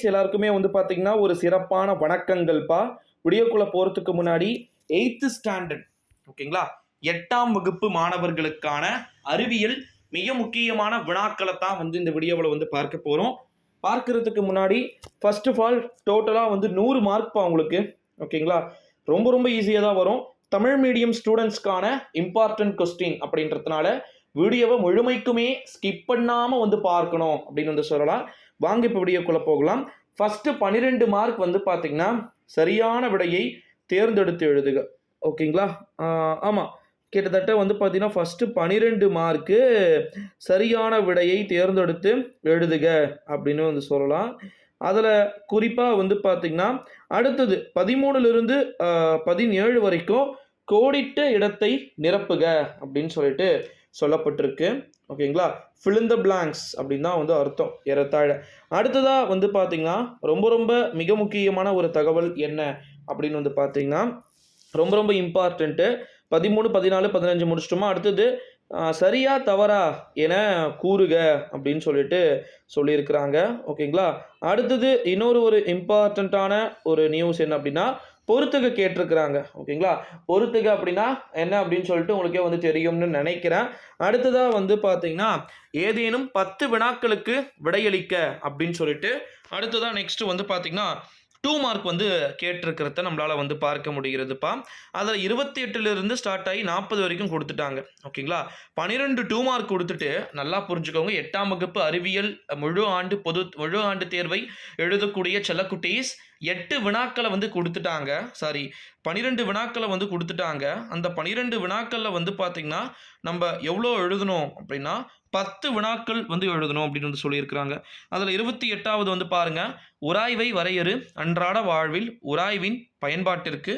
குட்டீஸ் எல்லாருக்குமே வந்து பார்த்தீங்கன்னா ஒரு சிறப்பான வணக்கங்கள்ப்பா. வீடியோக்குள்ள போறதுக்கு முன்னாடி 8th ஸ்டாண்டர்ட் ஓகேங்களா, 8ஆம் வகுப்பு மாணவர்களுக்கான அறிவியல் மிக முக்கியமான வினாக்களை தான் வந்து இந்த வீடியோவில் வந்து பார்க்க போகிறோம். பார்க்கறதுக்கு முன்னாடி ஃபர்ஸ்ட் ஆஃப் ஆல் டோட்டலாக வந்து 100 மார்க்ப்பா உங்களுக்கு. ஓகேங்களா, ரொம்ப ரொம்ப ஈஸியாக தான் வரும். தமிழ் மீடியம் ஸ்டூடெண்ட்ஸ்க்கான இம்பார்ட்டன்ட் கொஸ்டின் அப்படின்றதுனால வீடியோவை முழுமைக்குமே ஸ்கிப் பண்ணாமல் வந்து பார்க்கணும் அப்படின்னு வந்து சொல்லலாம். வாங்க இப்போ வீடியோக்குள்ளே போகலாம். ஃபஸ்ட்டு 12 மார்க் வந்து பார்த்தீங்கன்னா சரியான விடையை தேர்ந்தெடுத்து எழுதுக. ஓகேங்களா, ஆமாம், கிட்டத்தட்ட வந்து பார்த்தீங்கன்னா ஃபஸ்ட்டு 12 மார்க்கு சரியான விடையை தேர்ந்தெடுத்து எழுதுக அப்படின்னு வந்து சொல்லலாம். அதில் குறிப்பாக வந்து பார்த்தீங்கன்னா அடுத்தது 13லிருந்து 17 வரைக்கும் கோடிட்ட இடத்தை நிரப்புக அப்படின்னு சொல்லிட்டு சொல்லப்பட்டிருக்கு. ஓகேங்களா, fill in the blanks அப்படின்னு தான் வந்து அர்த்தம் ஏறத்தாழ. அடுத்ததாக வந்து பார்த்தீங்கன்னா ரொம்ப ரொம்ப மிக முக்கியமான ஒரு தகவல் என்ன அப்படின்னு வந்து பார்த்தீங்கன்னா ரொம்ப ரொம்ப இம்பார்ட்டண்ட்டு. 13, 14, 15 முடிச்சிட்டோமா, அடுத்தது சரியா தவறா என கூறுக அப்படின்னு சொல்லிட்டு சொல்லியிருக்கிறாங்க. ஓகேங்களா, அடுத்தது இன்னொரு இம்பார்ட்டண்ட்டான ஒரு நியூஸ் என்ன அப்படின்னா பொறுத்துக கேட்டிருக்கிறாங்க. ஓகேங்களா, பொறுத்துக அப்படின்னா என்ன அப்படின்னு சொல்லிட்டு உங்களுக்கே வந்து தெரியும்னு நினைக்கிறேன். அடுத்ததாக வந்து பார்த்தீங்கன்னா ஏதேனும் 10 வினாக்களுக்கு விடையளிக்க அப்படின்னு சொல்லிட்டு அடுத்ததாக நெக்ஸ்ட் வந்து பார்த்தீங்கன்னா 2 மார்க் வந்து கேட்டிருக்கிறத நம்மளால் வந்து பார்க்க முடிகிறதுப்பா. அதில் 28லிருந்து ஸ்டார்ட் ஆகி 40 வரைக்கும் கொடுத்துட்டாங்க. ஓகேங்களா, 12 2 மார்க் கொடுத்துட்டு நல்லா புரிஞ்சுக்கோங்க. 8ஆம் வகுப்பு அறிவியல் முழு ஆண்டு தேர்வை எழுதக்கூடிய செல்லக்குட்டீஸ் 8 வினாக்களை வந்து கொடுத்துட்டாங்க. 12 வினாக்களை வந்து கொடுத்துட்டாங்க. அந்த 12 வினாக்களில் வந்து பார்த்திங்கன்னா நம்ம எவ்வளோ எழுதணும் அப்படின்னா 10 வினாக்கள் வந்து எழுதணும் அப்படின்னு வந்து சொல்லியிருக்கிறாங்க. அதில் 28வது வந்து பாருங்கள், உராய்வை வரையறு, அன்றாட வாழ்வில் உராய்வின் பயன்பாட்டிற்கு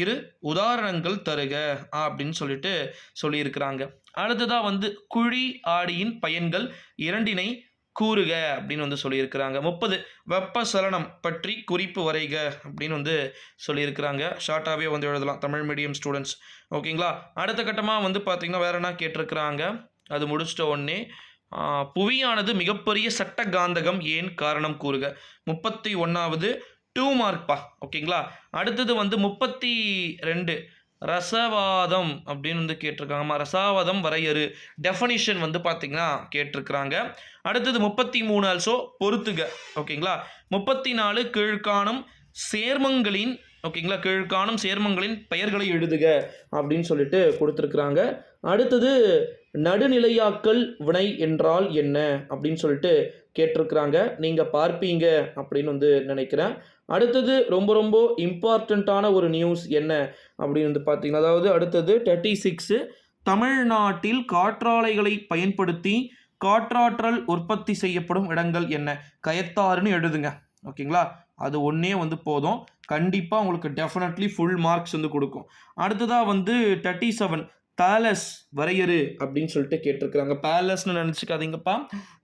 2 உதாரணங்கள் தருக அப்படின்னு சொல்லிட்டு சொல்லியிருக்கிறாங்க. அடுத்ததாக வந்து குழி ஆடியின் பயன்கள் 2 கூறுக அப்படின்னு வந்து சொல்லியிருக்கிறாங்க. 30 வெப்பசலனம் பற்றி குறிப்பு வரைக அப்படின்னு வந்து சொல்லியிருக்கிறாங்க. ஷார்ட்டாகவே வந்து எழுதலாம் தமிழ் மீடியம் ஸ்டூடெண்ட்ஸ். ஓகேங்களா, அடுத்த கட்டமாக வந்து பார்த்திங்கன்னா வேறு என்ன கேட்டிருக்கிறாங்க, அது முடிச்சிட்ட உடனே புவியானது மிகப்பெரிய சட்ட காந்தகம் ஏன் காரணம் கூறுக. 31வது 2 மார்க்பா. ஓகேங்களா, அடுத்தது வந்து 32 ரசவாதம் அப்படின்னு வந்து கேட்டிருக்காங்க. ரசவாதம் வரையறு டெஃபனிஷன் வந்து பார்த்திங்கன்னா கேட்டிருக்கிறாங்க. அடுத்தது 33 ஆல்சோ பொறுத்துக. ஓகேங்களா, 34 கீழ்காணும் சேர்மங்களின் கீழ்காணும் சேர்மங்களின் பெயர்களை எழுதுக அப்படின்னு சொல்லிட்டு கொடுத்துருக்குறாங்க. அடுத்தது நடுநிலையாக்கல் வினை என்றால் என்ன அப்படின்னு சொல்லிட்டு கேட்டிருக்கிறாங்க. நீங்கள் பார்ப்பீங்க அப்படின்னு வந்து நினைக்கிறேன். அடுத்தது ரொம்ப ரொம்ப இம்பார்ட்டண்ட்டான ஒரு நியூஸ் என்ன அப்படின்னு வந்து பார்த்தீங்கன்னா, அதாவது அடுத்தது 36 தமிழ்நாட்டில் காற்றாலைகளை பயன்படுத்தி காற்றாற்றல் உற்பத்தி செய்யப்படும் இடங்கள் என்ன. கயத்தாறுன்னு எழுதுங்க. ஓகேங்களா, அது ஒன்றே வந்து போதும், கண்டிப்பாக உங்களுக்கு டெஃபினெட்லி ஃபுல் மார்க்ஸ் வந்து கொடுக்கும். அடுத்ததாக வந்து 37 தாலஸ் வரையறு அப்படின்னு சொல்லிட்டு கேட்டிருக்கிறாங்க. பேலஸ்ன்னு நினச்சிக்காதீங்கப்பா,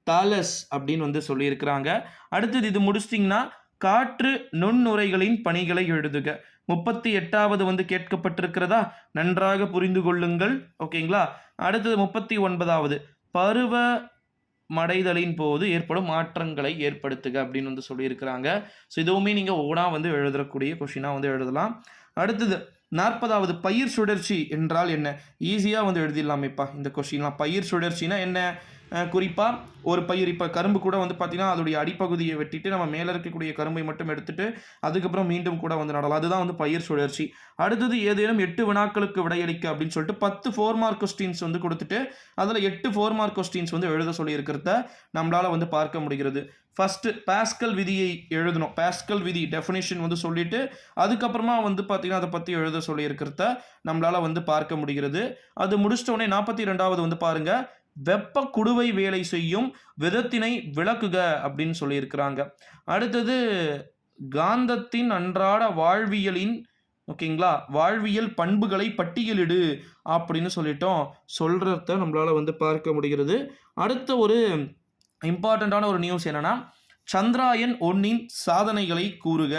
தாலஸ் அப்படின்னு வந்து சொல்லியிருக்கிறாங்க. அடுத்தது இது முடிச்சிட்டிங்கன்னா காற்று நுண்ணுரைகளின் பணிகளை எழுதுக. 38வது வந்து கேட்கப்பட்டிருக்கிறதா, நன்றாக புரிந்து கொள்ளுங்கள். ஓகேங்களா, அடுத்தது 39வது பருவ மடைதலின் போது ஏற்படும் மாற்றங்களை ஏற்படுத்துக அப்படின்னு வந்து சொல்லியிருக்கிறாங்க. ஸோ இதுவுமே நீங்கள் ஒவ்வொன்றா வந்து எழுதக்கூடிய கொஷினாக வந்து எழுதலாம். அடுத்தது 40வது பயிர் சுழற்சி என்றால் என்ன. ஈஸியாக வந்து எழுதிடலாமேப்பா இந்த கொஷின்லாம். பயிர் சுழற்சினா என்ன, குறிப்பாக ஒரு பயிர், இப்போ கரும்பு கூட வந்து பார்த்திங்கன்னா அதோடைய அடிப்பகுதியை வெட்டிட்டு நம்ம மேலே இருக்கக்கூடிய கரும்பை மட்டும் எடுத்துகிட்டு அதுக்கப்புறம் மீண்டும் கூட வந்து நடலாம். அதுதான் வந்து பயிர் சுழற்சி. அடுத்தது ஏதேனும் 8 வினாக்களுக்கு விடையளிக்க அப்படின்னு சொல்லிட்டு 10 4 மார்க் கொஸ்டின்ஸ் வந்து கொடுத்துட்டு அதில் 8 4 மார்க் கொஸ்டின்ஸ் வந்து எழுத சொல்லியிருக்கிறத நம்மளால் வந்து பார்க்க முடிகிறது. ஃபஸ்ட்டு பாஸ்கல் விதியை எழுதணும். பாஸ்கல் விதி டெஃபினிஷன் வந்து சொல்லிவிட்டு அதுக்கப்புறமா வந்து பார்த்திங்கன்னா அதை பற்றி எழுத சொல்லியிருக்கிறத நம்மளால் வந்து பார்க்க முடிகிறது. அது முடிச்சிட்டோடனே 42வது வந்து பாருங்கள், வெப்ப குடுவை வேலை செய்யும் விதத்தினை விளக்குக அப்படின்னு சொல்லியிருக்கிறாங்க. அடுத்தது காந்தத்தின் அன்றாட வாழ்வியலின் வாழ்வியல் பண்புகளை பட்டியலிடு அப்படின்னு சொல்கிறத நம்மளால் வந்து பார்க்க முடிகிறது. அடுத்த ஒரு இம்பார்ட்டண்ட்டான ஒரு நியூஸ் என்னென்னா சந்திராயன் 1 சாதனைகளை கூறுக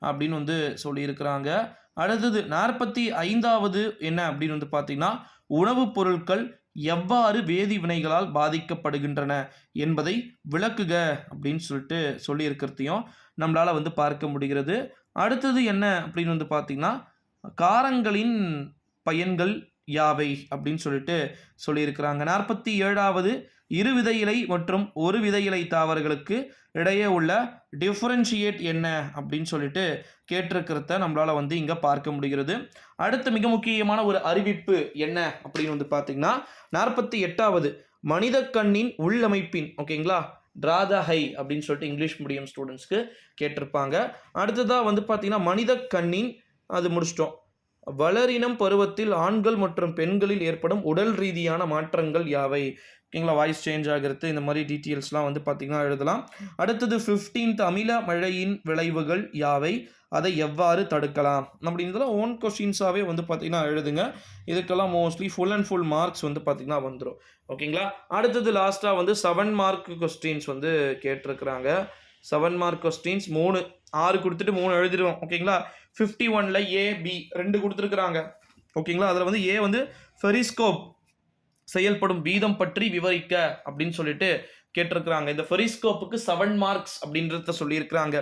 அப்படின்னு வந்து சொல்லியிருக்கிறாங்க. அடுத்தது 45வது என்ன அப்படின்னு வந்து பார்த்திங்கன்னா உணவுப் பொருட்கள் எவ்வாறு வேதி வினைகளால் பாதிக்கப்படுகின்றன என்பதை விளக்குக அப்படின்னு சொல்லிட்டு சொல்லியிருக்கிறதையும் நம்மளால் வந்து பார்க்க முடிகிறது. அடுத்தது என்ன அப்படின்னு வந்து பார்த்திங்கன்னா, காரங்களின் பயன்கள் யாவை அப்படின்னு சொல்லிட்டு சொல்லியிருக்கிறாங்க. 47வது இருவிதை இலை மற்றும் ஒரு விதை இலை தாவரங்களுக்கு இடையே உள்ள டிஃபரன்ஷியேட் என்ன அப்படின்னு சொல்லிட்டு கேட்டிருக்கிறத நம்மளால் வந்து இங்கே பார்க்க முடிகிறது. அடுத்த மிக முக்கியமான ஒரு அறிவிப்பு என்ன அப்படின்னு வந்து பார்த்தீங்கன்னா, 48வது மனித கண்ணின் உள்ளமைப்பின், ஓகேங்களா, ட்ரா த ஹை அப்படின்னு சொல்லிட்டு இங்கிலீஷ் மீடியம் ஸ்டூடெண்ட்ஸ்க்கு கேட்டிருப்பாங்க. அடுத்ததாக வந்து பார்த்தீங்கன்னா, மனித கண்ணின் அது முடிச்சிட்டோம். வளரினம் பருவத்தில் ஆண்கள் மற்றும் பெண்களில் ஏற்படும் உடல் ரீதியான மாற்றங்கள் யாவை, ஓகேங்களா, வாய்ஸ் சேஞ்ச் ஆகிறது, இந்த மாதிரி டீட்டெயில்ஸ்லாம் வந்து பார்த்திங்கன்னா எழுதலாம். அடுத்தது 15th அமில மழையின் விளைவுகள் யாவை, அதை எவ்வாறு தடுக்கலாம் அப்படின்றதுலாம் ஓன் கொஸ்டின்ஸாகவே வந்து பார்த்திங்கன்னா எழுதுங்க. இதுக்கெல்லாம் mostly full and full marks வந்து பார்த்திங்கன்னா வந்துடும், ஓகேங்களா. அடுத்தது லாஸ்ட்டாக வந்து 7 மார்க் கொஸ்டின்ஸ் வந்து கேட்டிருக்கிறாங்க. 7 மார்க் கொஸ்டின்ஸ் 6 கொடுத்துட்டு 3 எழுதிடுவோம், ஓகேங்களா. 51ல் ஏ பி 2 கொடுத்துருக்குறாங்க, ஓகேங்களா. அதில் வந்து ஏ வந்து பெரிஸ்கோப் செயல்படும் வீதம் பற்றி விவரிக்க அப்படின்னு சொல்லிட்டு கேட்டிருக்கிறாங்க. இந்த பெரிஸ்கோப்புக்கு 7 மார்க்ஸ் அப்படின்றத சொல்லியிருக்கிறாங்க.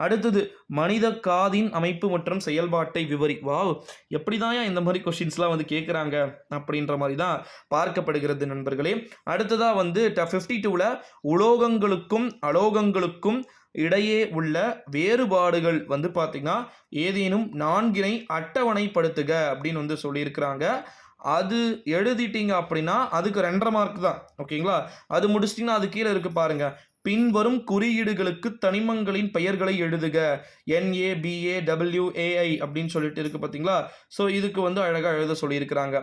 அடுத்தது மனித காதின் அமைப்பு மற்றும் செயல்பாட்டை விவரி. வாவ், எப்படிதான் இந்த மாதிரி கொஸ்டின்ஸ்லாம் வந்து கேட்குறாங்க அப்படின்ற மாதிரி தான் பார்க்கப்படுகிறது நண்பர்களே. அடுத்ததாக வந்து 52ல் உலோகங்களுக்கும் அலோகங்களுக்கும் இடையே உள்ள வேறுபாடுகள் வந்து பார்த்திங்கன்னா ஏதேனும் 4 அட்டவணைப்படுத்துக அப்படின்னு வந்து சொல்லியிருக்கிறாங்க. அது எழுதிட்டீங்க அப்படின்னா அதுக்கு 2.5 மார்க் தான், ஓகேங்களா. அது முடிச்சிட்டிங்கன்னா அது கீழே இருக்குது பாருங்கள், பின்வரும் குறியீடுகளுக்கு தனிமங்களின் பெயர்களை எழுதுக, NABAWAI அப்படின்னு சொல்லிட்டு இருக்குது பார்த்தீங்களா. ஸோ இதுக்கு வந்து அழகாக எழுத சொல்லியிருக்கிறாங்க.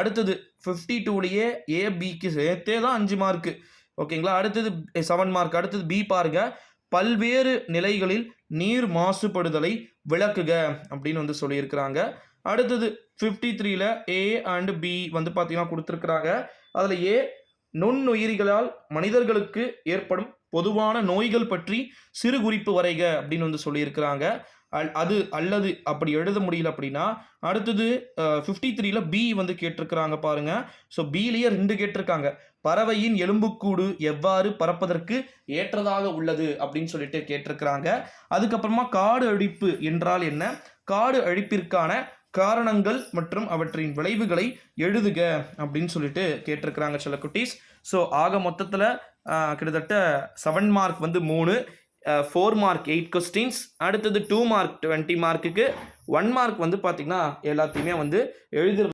அடுத்தது 52லேயே ஏபிக்கு சேர்த்தே தான் 5 மார்க்கு, ஓகேங்களா. அடுத்தது 7 மார்க். அடுத்தது பி பாருங்க, பல்வேறு நிலைகளில் நீர் மாசுபடுதலை விளக்குக அப்படின்னு வந்து சொல்லியிருக்கிறாங்க. அடுத்தது 53ல் ஏ அண்ட் பி வந்து பார்த்தீங்கன்னா கொடுத்துருக்குறாங்க. அதில் ஏ நுண்ணுயிரிகளால் மனிதர்களுக்கு ஏற்படும் பொதுவான நோய்கள் பற்றி சிறு குறிப்பு வரைக அப்படின்னு வந்து சொல்லியிருக்கிறாங்க. அது அல்லது அப்படி எழுத முடியல அப்படின்னா அடுத்தது 53ல் பி வந்து கேட்டிருக்கிறாங்க பாருங்க. ஸோ பிலேயே 2 கேட்டிருக்காங்க. பறவையின் எலும்புக்கூடு எவ்வாறு பறப்பதற்கு ஏற்றதாக உள்ளது அப்படின்னு சொல்லிட்டு கேட்டிருக்கிறாங்க. அதுக்கப்புறமா காடு அழிப்பு என்றால் என்ன, காடு அழிப்பிற்கான காரணங்கள் மற்றும் அவற்றின் விளைவுகளை எழுதுக அப்படின்னு சொல்லிட்டு கேட்டிருக்கிறாங்க சில குட்டீஸ். ஸோ ஆக மொத்தத்தில் கிட்டத்தட்ட 7 மார்க் வந்து 3, 4 மார்க் 8 கொஸ்டின்ஸ், அடுத்தது 2 மார்க் 20 மார்க்குக்கு 1 மார்க் வந்து பார்த்திங்கன்னா எல்லாத்தையுமே வந்து எழுதி